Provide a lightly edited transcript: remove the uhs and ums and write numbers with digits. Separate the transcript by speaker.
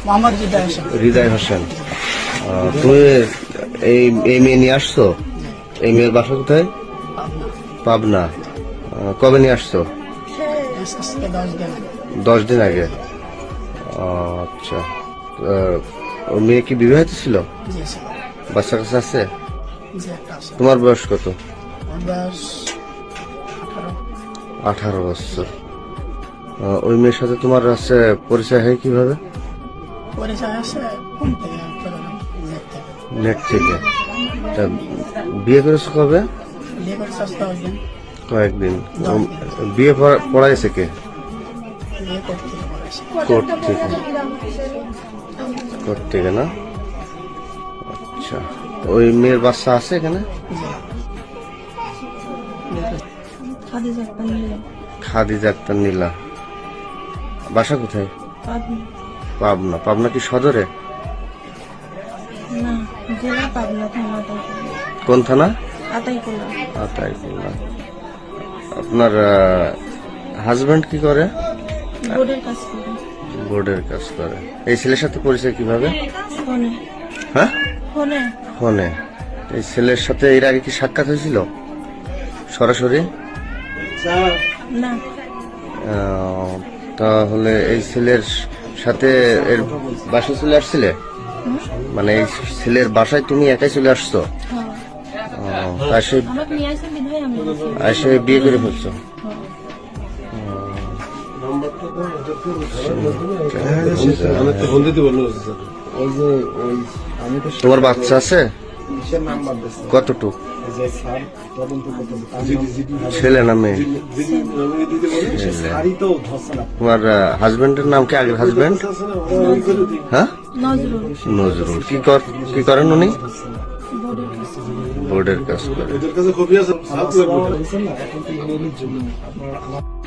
Speaker 1: মোহাম্মদ হৃদয় হোসেন।
Speaker 2: হৃদয় হোসেন। তুমি এই মেয়ে নিয়ে আসছো? এই মেয়ের বাসা কোথায়? পাবনা। কবে নিয়ে আসছো? 10 দিন আগে। আচ্ছা, ওর মেয়ে কি বিবাহিত ছিল? বাচ্চা কাছে আছে? তোমার বয়স কত? 18 বছর। ওই মেয়ের সাথে তোমার আছে পরিচয় হয় কিভাবে? নেট থেকে। বিয়ে করেছো কবে? কয়েকদিন। বিয়ে পড়াইছে কে? কোর্ট থেকে না? আচ্ছা, ওই মেয়ের বাচ্চা আছে এখানে? খাদিজা আক্তার নীলা। বাসা কোথায়? পাবনা। পাবনা কি সদরে? কোন থানা? আতাইকুলা। আপনার হাজবেন্ড কি করে? বোর্ডের কাজ করে। এই ছেলের সাথে পরিচয় কিভাবে? হ্যাঁ, ফোনে। এই ছেলের সাথে এর আগে কি সাক্ষাৎ হয়েছিল সরাসরি? তাহলে এই ছেলের সাথে এর বাসায় চলে আসছিলে? মানে এই ছেলের বাসায় তুমি একাই চলে আসছো? এসে বিয়ে করে ফেলছো? তোমার বাচ্চা আছে? কতটুকু? ছেলে না মেয়ে? তোমার হাজবেন্ডের নাম কি? আগের হাজবেন্ড? হ্যাঁ, নজরুল। কি করেন উনি? বোর্ডের কাজ করে।